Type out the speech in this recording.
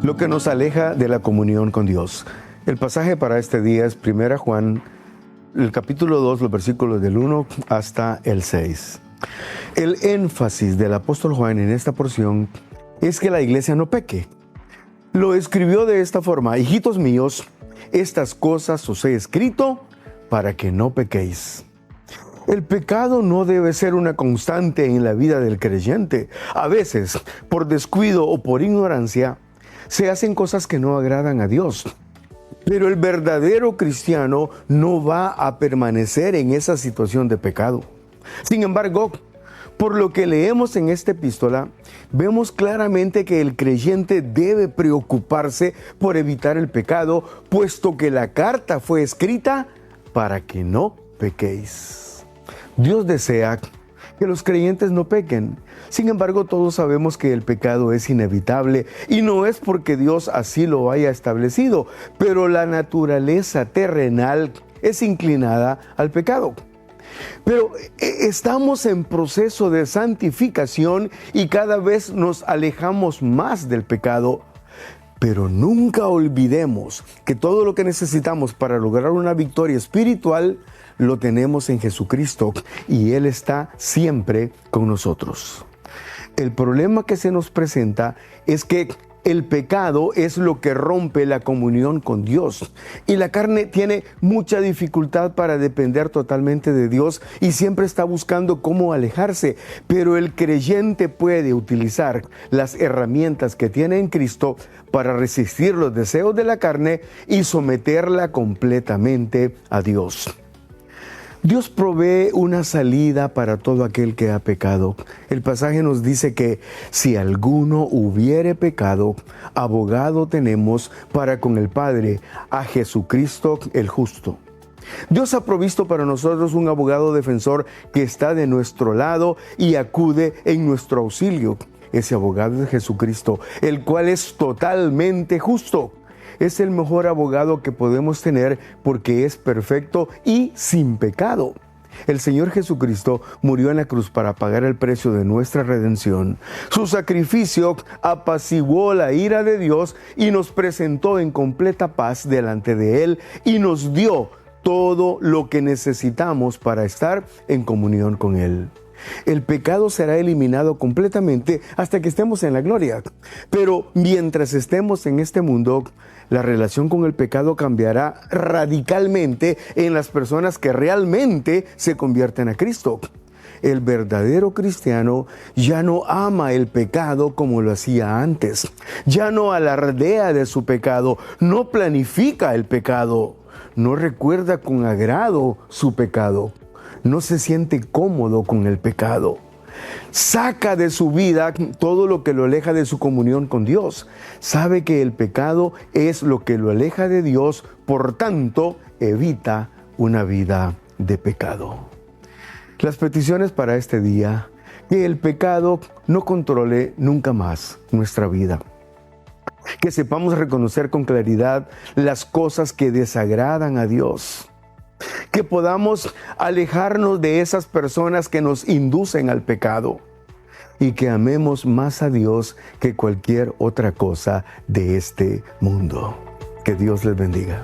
lo que nos aleja de la comunión con Dios. El pasaje para este día es 1 Juan, el capítulo 2, los versículos del 1 hasta el 6. El énfasis del apóstol Juan en esta porción es que la iglesia no peque. Lo escribió de esta forma: hijitos míos, estas cosas os he escrito para que no pequéis. El pecado no debe ser una constante en la vida del creyente. A veces, por descuido o por ignorancia, se hacen cosas que no agradan a Dios. Pero el verdadero cristiano no va a permanecer en esa situación de pecado. Sin embargo, por lo que leemos en esta epístola, vemos claramente que el creyente debe preocuparse por evitar el pecado, puesto que la carta fue escrita para que no pequéis. Dios desea que los creyentes no pequen. Sin embargo, todos sabemos que el pecado es inevitable y no es porque Dios así lo haya establecido, pero la naturaleza terrenal es inclinada al pecado. Pero estamos en proceso de santificación y cada vez nos alejamos más del pecado. Pero nunca olvidemos que todo lo que necesitamos para lograr una victoria espiritual lo tenemos en Jesucristo y Él está siempre con nosotros. El problema que se nos presenta es que el pecado es lo que rompe la comunión con Dios y la carne tiene mucha dificultad para depender totalmente de Dios y siempre está buscando cómo alejarse, pero el creyente puede utilizar las herramientas que tiene en Cristo para resistir los deseos de la carne y someterla completamente a Dios. Dios provee una salida para todo aquel que ha pecado. El pasaje nos dice que si alguno hubiere pecado, abogado tenemos para con el Padre, a Jesucristo el justo. Dios ha provisto para nosotros un abogado defensor que está de nuestro lado y acude en nuestro auxilio. Ese abogado es Jesucristo, el cual es totalmente justo. Es el mejor abogado que podemos tener porque es perfecto y sin pecado. El Señor Jesucristo murió en la cruz para pagar el precio de nuestra redención. Su sacrificio apaciguó la ira de Dios y nos presentó en completa paz delante de Él y nos dio todo lo que necesitamos para estar en comunión con Él. El pecado será eliminado completamente hasta que estemos en la gloria. Pero mientras estemos en este mundo, la relación con el pecado cambiará radicalmente en las personas que realmente se convierten a Cristo. El verdadero cristiano ya no ama el pecado como lo hacía antes. Ya no alardea de su pecado, no planifica el pecado, no recuerda con agrado su pecado. No se siente cómodo con el pecado. Saca de su vida todo lo que lo aleja de su comunión con Dios. Sabe que el pecado es lo que lo aleja de Dios, por tanto, evita una vida de pecado. Las peticiones para este día: que el pecado no controle nunca más nuestra vida. Que sepamos reconocer con claridad las cosas que desagradan a Dios. Que podamos alejarnos de esas personas que nos inducen al pecado y que amemos más a Dios que cualquier otra cosa de este mundo. Que Dios les bendiga.